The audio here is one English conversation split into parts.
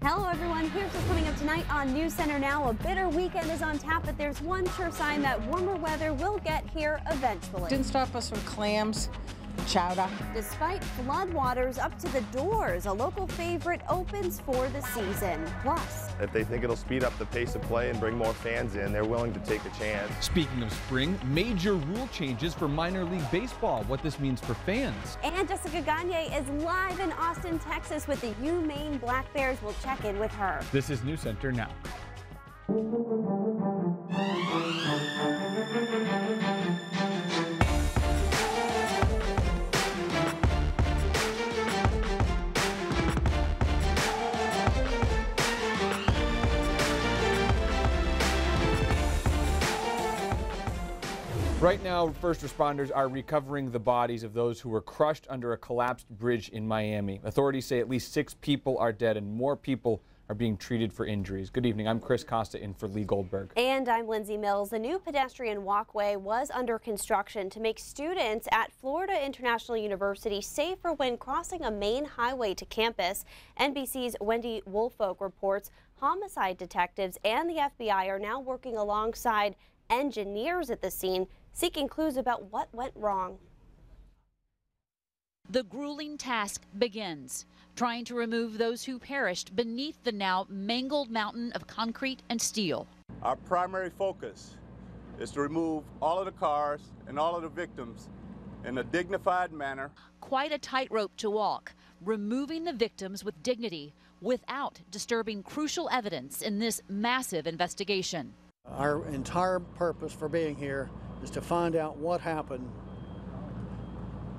Hello everyone, here's what's coming up tonight on News Center Now. A bitter weekend is on tap, but there's one sure sign that warmer weather will get here eventually. Didn't stop us from clams, chowder. Despite floodwaters up to the doors, a local favorite opens for the season. Plus, if they think it'll speed up the pace of play and bring more fans in, they're willing to take a chance. Speaking of spring, major rule changes for minor league baseball, what this means for fans. And Jessica Gagne is live in Austin, Texas with the UMaine Black Bears. We'll check in with her. This is News Center Now. Right now, first responders are recovering the bodies of those who were crushed under a collapsed bridge in Miami. Authorities say at least 6 people are dead and more people are being treated for injuries. Good evening. I'm Chris Costa in for Lee Goldberg. And I'm Lindsay Mills. The new pedestrian walkway was under construction to make students at Florida International University safer when crossing a main highway to campus. NBC's Wendy Woolfolk reports homicide detectives and the FBI are now working alongside engineers at the scene, seeking clues about what went wrong. The grueling task begins, trying to remove those who perished beneath the now mangled mountain of concrete and steel. Our primary focus is to remove all of the cars and all of the victims in a dignified manner. Quite a tightrope to walk, removing the victims with dignity without disturbing crucial evidence in this massive investigation. Our entire purpose for being here is to find out what happened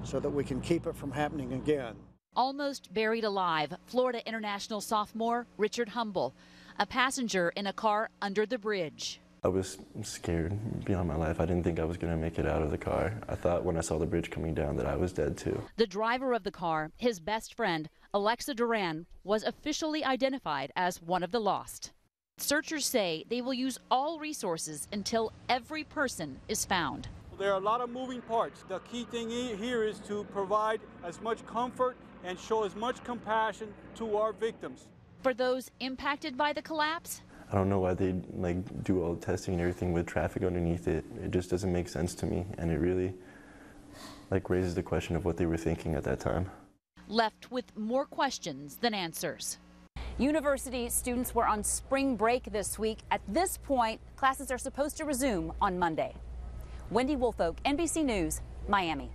so that we can keep it from happening again. Almost buried alive, Florida International sophomore Richard Humble, a passenger in a car under the bridge. I was scared beyond my life. I didn't think I was going to make it out of the car. I thought when I saw the bridge coming down that I was dead too. The driver of the car, his best friend, Alexa Duran, was officially identified as one of the lost. Searchers say they will use all resources until every person is found. There are a lot of moving parts. The key thing here is to provide as much comfort and show as much compassion to our victims. For those impacted by the collapse, I don't know why they do all the testing and everything with traffic underneath it. It just doesn't make sense to me, and it really raises the question of what they were thinking at that time. Left with more questions than answers. University students were on spring break this week. At this point, classes are supposed to resume on Monday. Wendy Woolfolk, NBC News, Miami.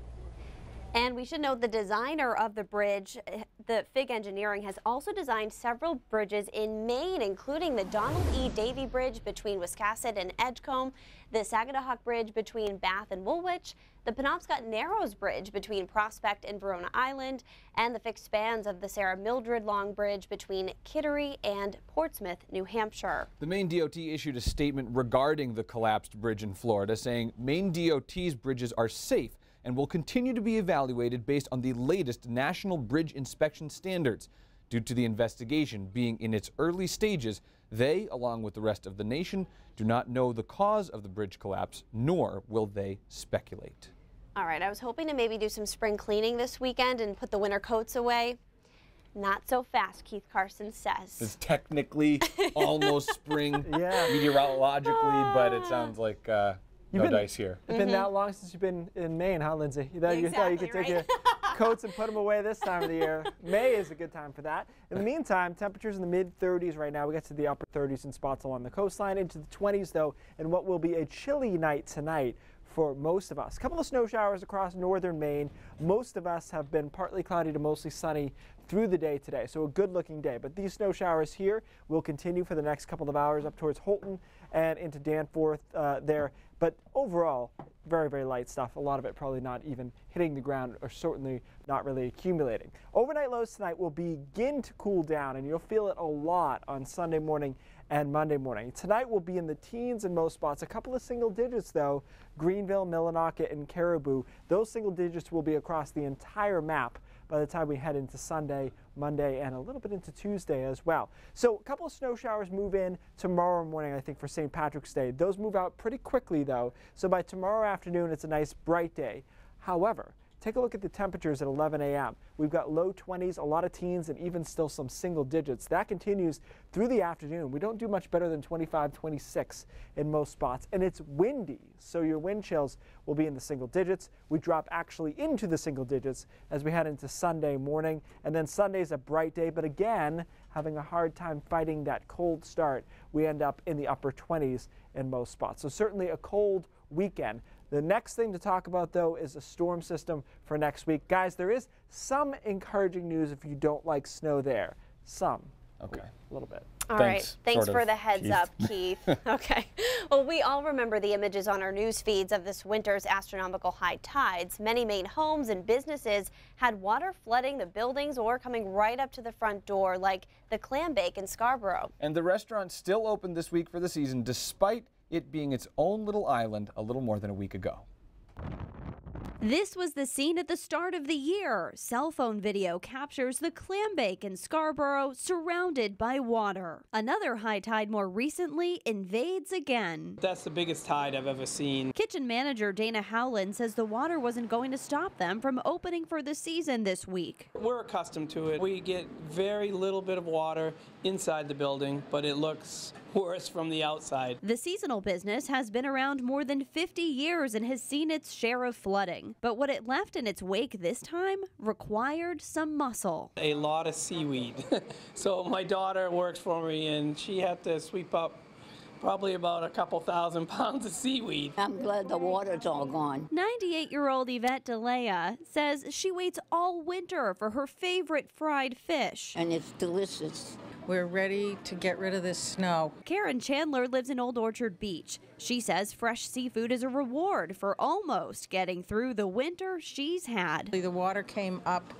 And we should note the designer of the bridge, the FIG Engineering, has also designed several bridges in Maine, including the Donald E. Davie Bridge between Wiscasset and Edgecombe, the Sagadahoc Bridge between Bath and Woolwich, the Penobscot Narrows Bridge between Prospect and Verona Island, and the fixed spans of the Sarah Mildred Long Bridge between Kittery and Portsmouth, New Hampshire. The Maine DOT issued a statement regarding the collapsed bridge in Florida, saying Maine DOT's bridges are safe and will continue to be evaluated based on the latest National Bridge Inspection Standards. Due to the investigation being in its early stages, they, along with the rest of the nation, do not know the cause of the bridge collapse, nor will they speculate. All right, I was hoping to maybe do some spring cleaning this weekend and put the winter coats away. Not so fast, Keith Carson says. It's technically almost spring meteorologically, but it sounds like no dice here. It's been that long since you've been in Maine, huh, Lindsay? You thought you could take your coats and put them away this time of the year. May is a good time for that. In the meantime, temperatures in the mid-30s right now. We get to the upper 30s in spots along the coastline, into the 20s, though, and what will be a chilly night tonight for most of us. A couple of snow showers across northern Maine. Most of us have been partly cloudy to mostly sunny through the day today, so a good-looking day. But these snow showers here will continue for the next couple of hours up towards Holton and into Danforth there. But overall, very, very light stuff. A lot of it probably not even hitting the ground or certainly not really accumulating. Overnight lows tonight will begin to cool down, and you'll feel it a lot on Sunday morning and Monday morning. Tonight will be in the teens in most spots. A couple of single digits, though. Greenville, Millinocket, and Caribou. Those single digits will be across the entire map by the time we head into Sunday, Monday, and a little bit into Tuesday as well. So a couple of snow showers move in tomorrow morning, I think, for St. Patrick's Day. Those move out pretty quickly, though. So by tomorrow afternoon, it's a nice bright day. However, take a look at the temperatures at 11 a.m. We've got low 20s, a lot of teens, and even still some single digits. That continues through the afternoon. We don't do much better than 25, 26 in most spots, and it's windy, so your wind chills will be in the single digits. We drop actually into the single digits as we head into Sunday morning, and then Sunday's a bright day, but again, having a hard time fighting that cold start. We end up in the upper 20s in most spots. So certainly a cold weekend. The next thing to talk about, though, is a storm system for next week. Guys, there is some encouraging news if you don't like snow there. Some. Okay. A little bit. All right. Thanks for the heads up, Keith. Okay. Well, we all remember the images on our news feeds of this winter's astronomical high tides. Many Maine homes and businesses had water flooding the buildings or coming right up to the front door, like the Clam Bake in Scarborough. And the restaurant still opened this week for the season, despite it being its own little island a little more than a week ago. This was the scene at the start of the year. Cell phone video captures the Clam Bake in Scarborough surrounded by water. Another high tide more recently invades again. That's the biggest tide I've ever seen. Kitchen manager Dana Howland says the water wasn't going to stop them from opening for the season this week. We're accustomed to it. We get very little bit of water inside the building, but it looks worse from the outside. The seasonal business has been around more than 50 years and has seen its share of flooding. But what it left in its wake this time required some muscle. A lot of seaweed. So my daughter works for me and she had to sweep up probably about a couple 1,000 pounds of seaweed. I'm glad the water's all gone. 98-year-old Yvette DeLea says she waits all winter for her favorite fried fish. And it's delicious. We're ready to get rid of this snow. Karen Chandler lives in Old Orchard Beach. She says fresh seafood is a reward for almost getting through the winter she's had. The water came up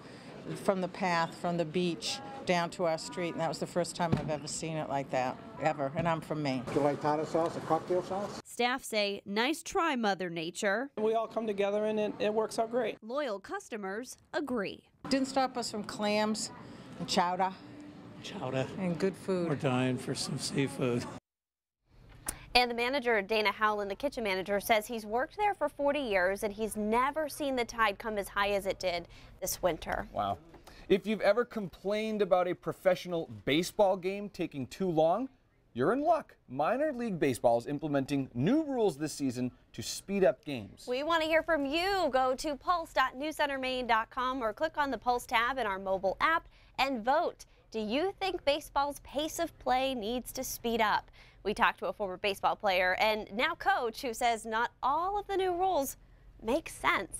from the path, from the beach, down to our street, and that was the first time I've ever seen it like that, ever, and I'm from Maine. Do you like tartar sauce or cocktail sauce? Staff say, nice try, Mother Nature. We all come together and it works out great. Loyal customers agree. Didn't stop us from clams and chowder. And good food. We're dying for some seafood. And the manager, Dana Howland, the kitchen manager, says he's worked there for 40 years and he's never seen the tide come as high as it did this winter. Wow. If you've ever complained about a professional baseball game taking too long, you're in luck. Minor League Baseball is implementing new rules this season to speed up games. We want to hear from you. Go to pulse.newscentermaine.com or click on the Pulse tab in our mobile app and vote. Do you think baseball's pace of play needs to speed up? We talked to a former baseball player and now coach who says not all of the new rules make sense.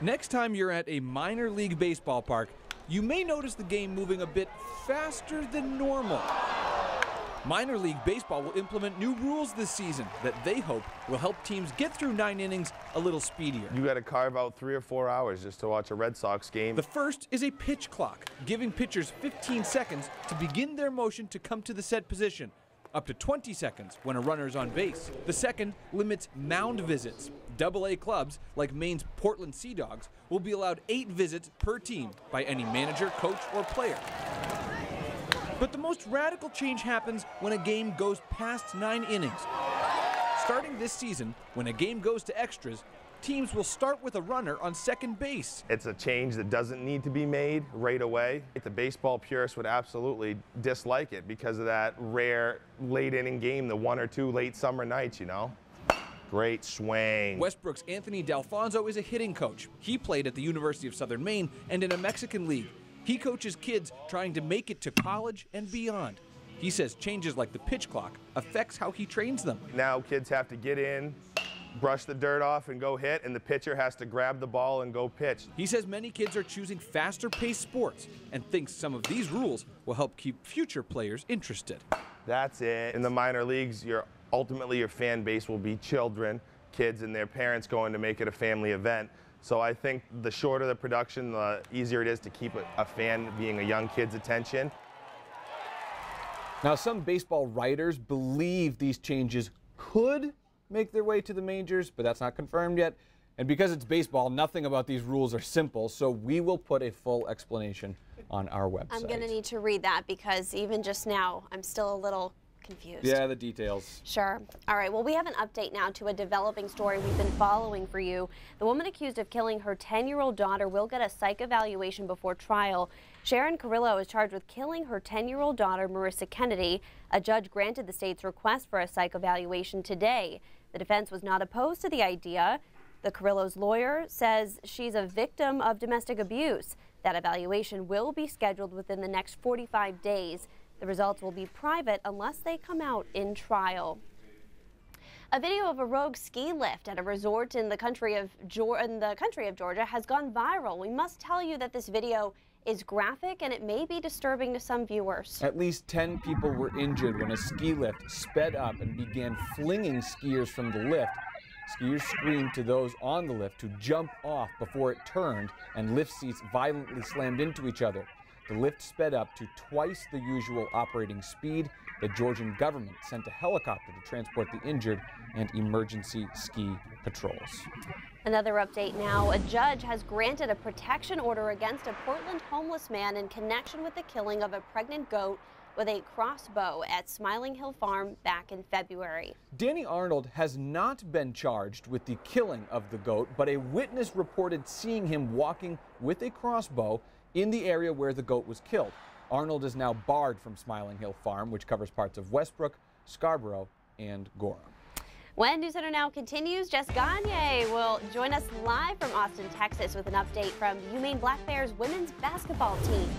Next time you're at a minor league baseball park, you may notice the game moving a bit faster than normal. Minor League Baseball will implement new rules this season that they hope will help teams get through 9 innings a little speedier. You got to carve out 3 or 4 hours just to watch a Red Sox game. The first is a pitch clock, giving pitchers 15 seconds to begin their motion to come to the set position, up to 20 seconds when a runner is on base. The second limits mound visits. AA clubs, like Maine's Portland Sea Dogs, will be allowed 8 visits per team by any manager, coach, or player. But the most radical change happens when a game goes past 9 innings. Starting this season, when a game goes to extras, teams will start with a runner on second base. It's a change that doesn't need to be made right away. The baseball purists would absolutely dislike it because of that rare late inning game, the 1 or 2 late summer nights, you know. Great swing. Westbrook's Anthony D'Alfonso is a hitting coach. He played at the University of Southern Maine and in a Mexican league. He coaches kids trying to make it to college and beyond. He says changes like the pitch clock affects how he trains them. Now kids have to get in, brush the dirt off and go hit, and the pitcher has to grab the ball and go pitch. He says many kids are choosing faster-paced sports and thinks some of these rules will help keep future players interested. That's it. In the minor leagues, ultimately your fan base will be children, kids, and their parents going to make it a family event. So I think the shorter the production, the easier it is to keep a fan being a young kid's attention. Now, some baseball writers believe these changes could make their way to the majors, but that's not confirmed yet. And because it's baseball, nothing about these rules are simple, so we will put a full explanation on our website. I'm going to need to read that because even just now, I'm still a little confused. Yeah, the details. Sure. All right, well, we have an update now to a developing story we've been following for you. The woman accused of killing her 10-year-old daughter will get a psych evaluation before trial. Sharon Carrillo is charged with killing her 10-year-old daughter, Marissa Kennedy. A judge granted the state's request for a psych evaluation today. The defense was not opposed to the idea. The Carrillo's lawyer says she's a victim of domestic abuse. That evaluation will be scheduled within the next 45 days. The results will be private unless they come out in trial. A video of a rogue ski lift at a resort in the country of Georgia has gone viral. We must tell you that this video is graphic and it may be disturbing to some viewers. At least 10 people were injured when a ski lift sped up and began flinging skiers from the lift. Skiers screamed to those on the lift to jump off before it turned, and lift seats violently slammed into each other. The lift sped up to twice the usual operating speed. The Georgian government sent a helicopter to transport the injured and emergency ski patrols. Another update now. A judge has granted a protection order against a Portland homeless man in connection with the killing of a pregnant goat with a crossbow at Smiling Hill Farm back in February. Danny Arnold has not been charged with the killing of the goat, but a witness reported seeing him walking with a crossbow in the area where the goat was killed. Arnold is now barred from Smiling Hill Farm, which covers parts of Westbrook, Scarborough, and Gorham. When News Center Now continues, Jess Gagne will join us live from Austin, Texas with an update from the UMaine Black Bears women's basketball team.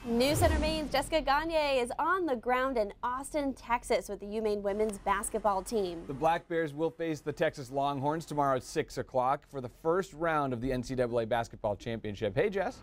News Center Maine's Jessica Gagne is on the ground in Austin, Texas with the UMaine women's basketball team. The Black Bears will face the Texas Longhorns tomorrow at 6 o'clock for the first round of the NCAA basketball championship. Hey, Jess.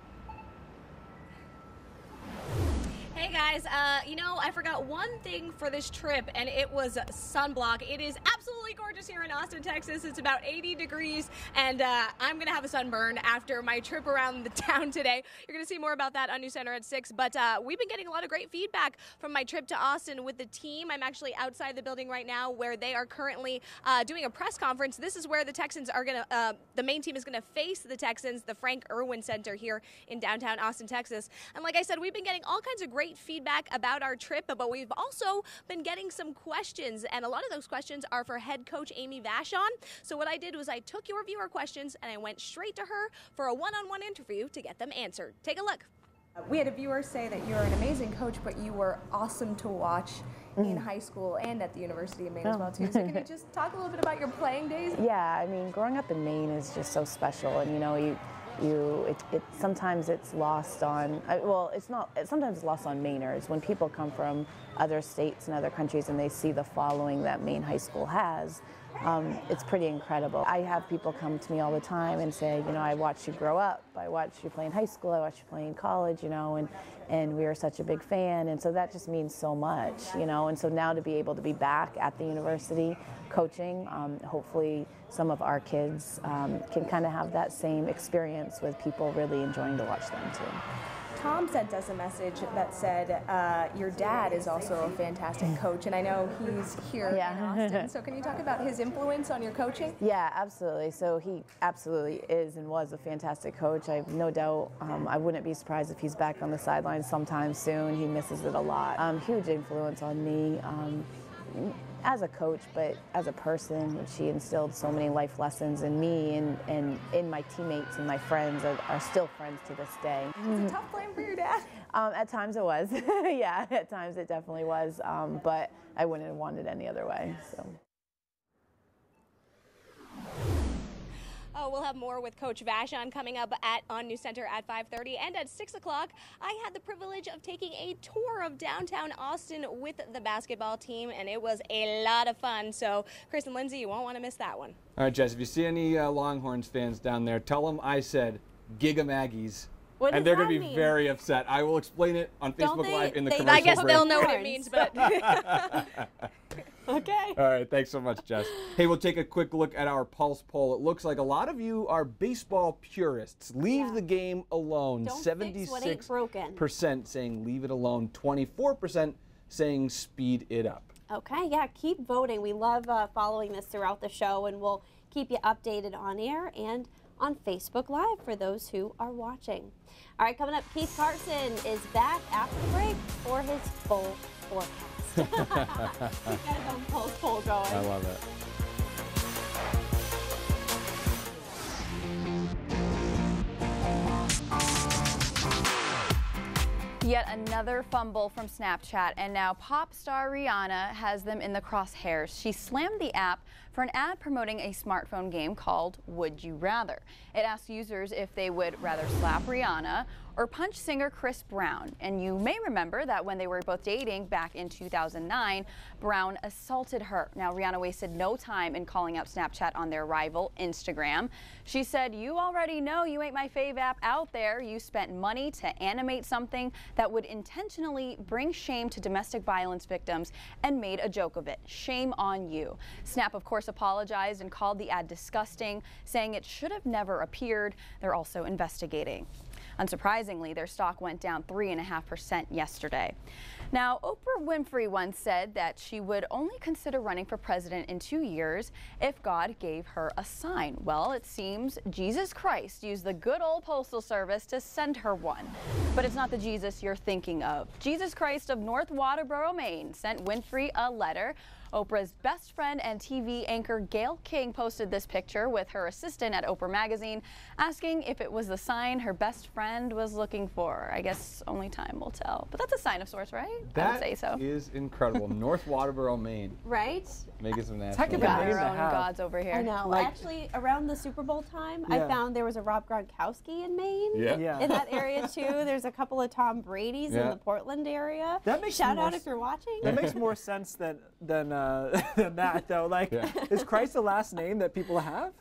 Hey guys, you know, I forgot one thing for this trip, and it was sunblock. It is absolutely gorgeous here in Austin, Texas. It's about 80 degrees, and I'm going to have a sunburn after my trip around the town today. You're going to see more about that on News Center at 6, but we've been getting a lot of great feedback from my trip to Austin with the team. I'm actually outside the building right now where they are currently doing a press conference. This is where the Texans are going to, the main team is going to face the Texans, the Frank Irwin Center here in downtown Austin, Texas. And like I said, we've been getting all kinds of great feedback about our trip, but we've also been getting some questions, and a lot of those questions are for head coach Amy Vachon. So what I did was I took your viewer questions and I went straight to her for a one-on-one interview to get them answered. Take a look. We had a viewer say that you're an amazing coach, but you were awesome to watch in high school and at the University of Maine as well too. So can you just talk a little bit about your playing days? Yeah, I mean, growing up in Maine is just so special, and you know, sometimes it's lost on, well, it's not, sometimes it's lost on Mainers. When people come from other states and other countries and they see the following that Maine high school has, it's pretty incredible. I have people come to me all the time and say, you know, I watched you grow up, I watched you play in high school, I watched you play in college, you know, and we are such a big fan, and so that just means so much, you know, and so now to be able to be back at the university coaching, hopefully some of our kids can kind of have that same experience with people really enjoying to watch them too. Tom sent us a message that said your dad is also a fantastic coach, and I know he's here in Austin, so can you talk about his influence on your coaching? Yeah, absolutely. So he absolutely is and was a fantastic coach. I have no doubt. I wouldn't be surprised if he's back on the sidelines sometime soon. He misses it a lot. Huge influence on me. As a coach, but as a person, she instilled so many life lessons in me and in my teammates and my friends that are still friends to this day. Was it tough playing for your dad? At times it was. Yeah, at times it definitely was, but I wouldn't have wanted it any other way. So. Oh, we'll have more with Coach Vachon coming up on News Center at 5:30, and at 6 o'clock, I had the privilege of taking a tour of downtown Austin with the basketball team, and it was a lot of fun. So, Chris and Lindsay, you won't want to miss that one. All right, Jess, if you see any Longhorns fans down there, tell them I said Giga Maggies. What does and they're that going to be mean? very upset. I will explain it on Facebook Live in the commercial I guess break. they'll know what it means, but... Okay. All right, thanks so much, Jess. Hey, we'll take a quick look at our Pulse poll. It looks like a lot of you are baseball purists. Leave the game alone. Don't fix what ain't broken. 76% saying leave it alone. 24% saying speed it up. Okay, yeah, keep voting. We love following this throughout the show, and we'll keep you updated on air and on Facebook Live for those who are watching. All right, coming up, Keith Carson is back after the break for his full forecast. He's got his own poll going. I love it. Yet another fumble from Snapchat, and now pop star Rihanna has them in the crosshairs. She slammed the app for an ad promoting a smartphone game called Would You Rather. It asked users if they would rather slap Rihanna or punch singer Chris Brown. And you may remember that when they were both dating back in 2009, Brown assaulted her. Now, Rihanna wasted no time in calling out Snapchat on their rival, Instagram. She said, "You already know you ain't my fave app out there. You spent money to animate something that would intentionally bring shame to domestic violence victims and made a joke of it. Shame on you." Snap, of course, apologized and called the ad disgusting, saying it should have never appeared. They're also investigating. Unsurprisingly, their stock went down 3.5% yesterday. Now, Oprah Winfrey once said that she would only consider running for president in 2 years if God gave her a sign. Well, it seems Jesus Christ used the good old Postal Service to send her one. But it's not the Jesus you're thinking of. Jesus Christ of North Waterboro, Maine, sent Winfrey a letter. Oprah's best friend and TV anchor Gayle King posted this picture with her assistant at Oprah Magazine, asking if it was the sign her best friend was looking for. I guess only time will tell. But that's a sign of sorts, right? I would say so. That is incredible. North Waterboro, Maine. Right? Making some We national. got our own gods over here. I know. Actually, around the Super Bowl time, I found there was a Rob Gronkowski in Maine. Yeah. In that area too. There's a couple of Tom Brady's in the Portland area. That makes Shout more out if you're watching. That makes more sense than that, though. Like, is Christ the last name that people have?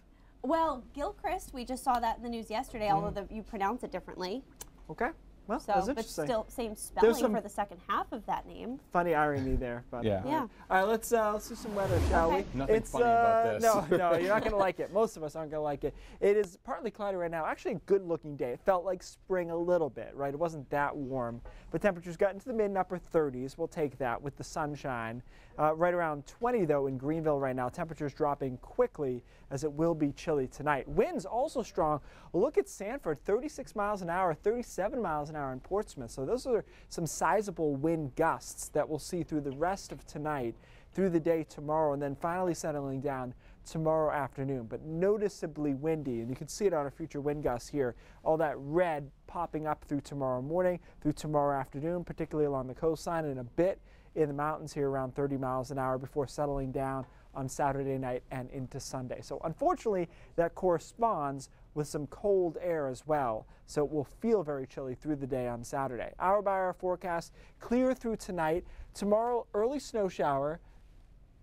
Well, Gilchrist, we just saw that in the news yesterday, although you pronounce it differently. Okay. Well, So, that's but interesting. still same spelling some for the second half of that name. Funny irony there. But, Yeah. Yeah. All right, let's do some weather, shall we? Nothing funny about this. No, you're not going to like it. Most of us aren't going to like it. It is partly cloudy right now. Actually, a good-looking day. It felt like spring a little bit, right? It wasn't that warm, but temperatures got into the mid and upper 30s. We'll take that with the sunshine. Right around 20, though, in Greenville right now. Temperatures dropping quickly as it will be chilly tonight. Winds also strong. Well, look at Sanford, 36 miles an hour, 37 miles an hour in Portsmouth. So those are some sizable wind gusts that we'll see through the rest of tonight, through the day tomorrow, and then finally settling down tomorrow afternoon. But noticeably windy, and you can see it on our future wind gusts here. All that red popping up through tomorrow morning, through tomorrow afternoon, particularly along the coastline, and a bit in the mountains here around 30 miles an hour before settling down on Saturday night and into Sunday. So unfortunately, that corresponds with some cold air as well. So it will feel very chilly through the day on Saturday. Hour by hour forecast, clear through tonight. Tomorrow, early snow shower.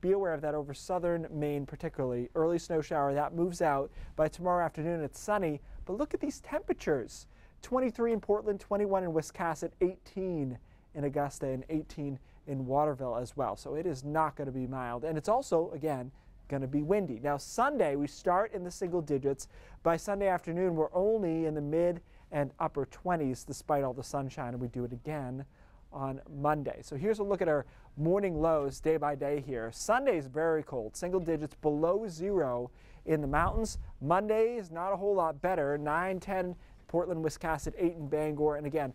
Be aware of that over southern Maine particularly. Early snow shower, that moves out. By tomorrow afternoon, it's sunny. But look at these temperatures. 23 in Portland, 21 in Wiscasset, 18 in Augusta, and 18 in Waterville as well. So it is not going to be mild. And it's also, again, going to be windy. Now, Sunday, we start in the single digits. By Sunday afternoon, we're only in the mid and upper 20s despite all the sunshine, and we do it again on Monday. So here's a look at our morning lows day by day here. Sunday is very cold, single digits below 0 in the mountains. Monday is not a whole lot better, 9, 10 Portland, Wiscasset, 8 in Bangor, and again,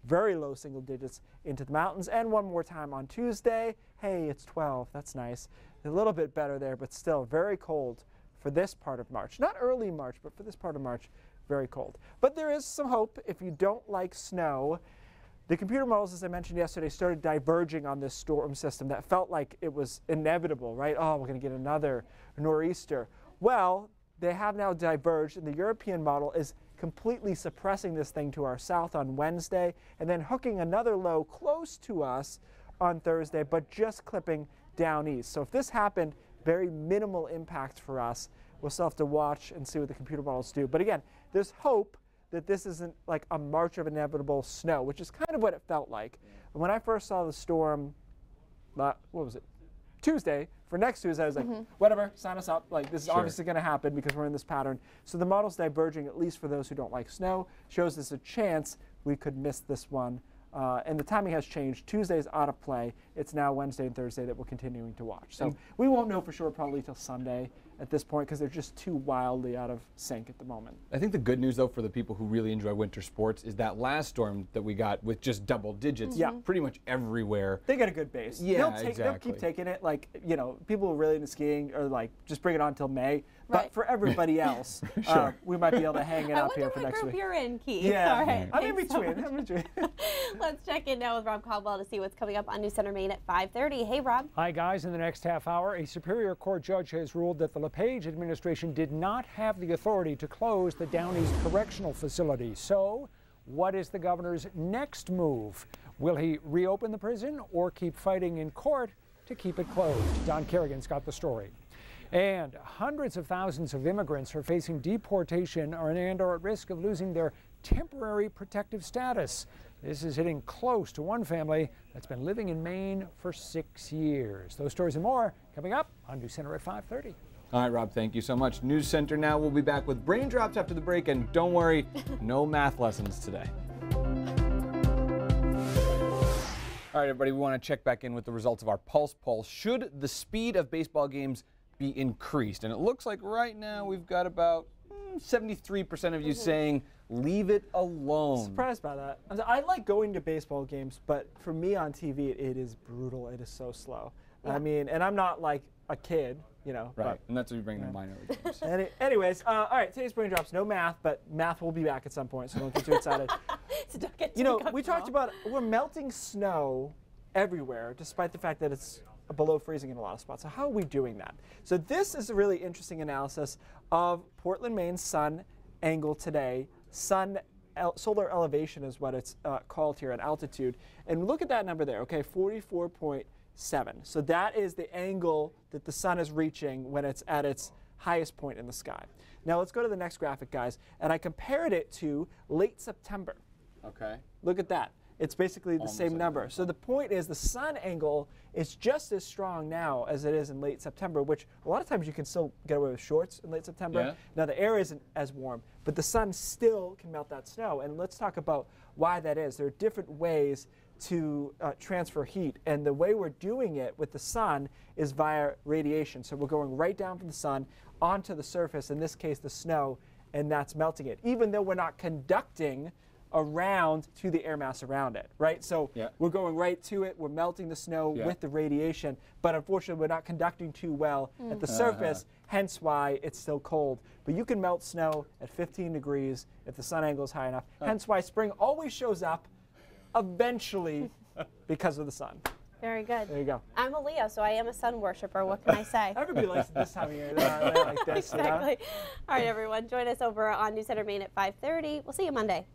very low single digits into the mountains. And one more time on Tuesday, hey, it's 12, that's nice. A little bit better there, but still very cold for this part of March. Not early March, but for this part of March, very cold. But there is some hope if you don't like snow. The computer models, as I mentioned yesterday, started diverging on this storm system that felt like it was inevitable, right? Oh, we're going to get another nor'easter. Well, they have now diverged, and the European model is completely suppressing this thing to our south on Wednesday, and then hooking another low close to us on Thursday, but just clipping down east. So if this happened, very minimal impact for us. We'll still have to watch and see what the computer models do. But again, there's hope that this isn't like a march of inevitable snow, which is kind of what it felt like. And when I first saw the storm, what was it, Tuesday, for next Tuesday, I was like, whatever, sign us up. Like, this is obviously going to happen because we're in this pattern. So the model's diverging, at least for those who don't like snow, shows us a chance we could miss this one. And the timing has changed. Tuesday's out of play. it's now Wednesday and Thursday that we're continuing to watch. So we won't know for sure probably till Sunday at this point because they're just too wildly out of sync at the moment. I think the good news, though, for the people who really enjoy winter sports is that last storm that we got with just double digits pretty much everywhere. They got a good base. Yeah, they'll keep taking it. Like, you know, people who are really into skiing are like, just bring it on until May. But for everybody else, we might be able to hang it up here for next week. You're in, Keith. Yeah, all right. I'm in between. Let's check in now with Rob Caldwell to see what's coming up on News Center Maine at 5:30. Hey, Rob. Hi, guys. In the next half hour, a Superior Court judge has ruled that the LePage administration did not have the authority to close the Downey's Correctional Facility. So, what is the governor's next move? Will he reopen the prison or keep fighting in court to keep it closed? Don Kerrigan's got the story. And hundreds of thousands of immigrants are facing deportation and are at risk of losing their temporary protective status. This is hitting close to one family that's been living in Maine for 6 years. Those stories and more coming up on News Center at 5:30. All right, Rob, thank you so much. News Center now. We'll be back with Brain Drops after the break, and don't worry, no math lessons today. All right, everybody, we want to check back in with the results of our Pulse Poll. Should the speed of baseball games be increased? And it looks like right now we've got about 73% of you saying leave it alone. Surprised by that. I like going to baseball games, but for me on TV, it is brutal. It is so slow. I mean, and I'm not like a kid, you know. Right, but, and that's what you bring to minor league games. Anyways, all right, today's Brain Drops, no math, but math will be back at some point, so don't get too excited. So don't get too you know, we comfortable. talked about we're melting snow everywhere, despite the fact that it's below freezing in a lot of spots. So how are we doing that? So this is a really interesting analysis of Portland, Maine's sun angle today. Solar elevation is what it's called here at altitude. And look at that number there, okay, 44.7. So that is the angle that the sun is reaching when it's at its highest point in the sky. Now let's go to the next graphic, guys. And I compared it to late September. Okay. Look at that. It's basically the same number. So the point is the sun angle is just as strong now as it is in late September, which a lot of times you can still get away with shorts in late September. Yeah. Now the air isn't as warm, but the sun still can melt that snow. And let's talk about why that is. There are different ways to transfer heat. And the way we're doing it with the sun is via radiation. So we're going right down from the sun onto the surface, in this case the snow, and that's melting it, even though we're not conducting around to the air mass around it, right? So we're going right to it, we're melting the snow with the radiation, but unfortunately we're not conducting too well at the surface, hence why it's still cold. But you can melt snow at 15 degrees if the sun angle is high enough, hence why spring always shows up eventually because of the sun. Very good. There you go. I'm a Leo, so I am a sun worshiper. What can I say? Everybody likes it this time of year. They're like this, exactly. You know? All right, everyone. Join us over on News Center Maine at 5:30. We'll see you Monday.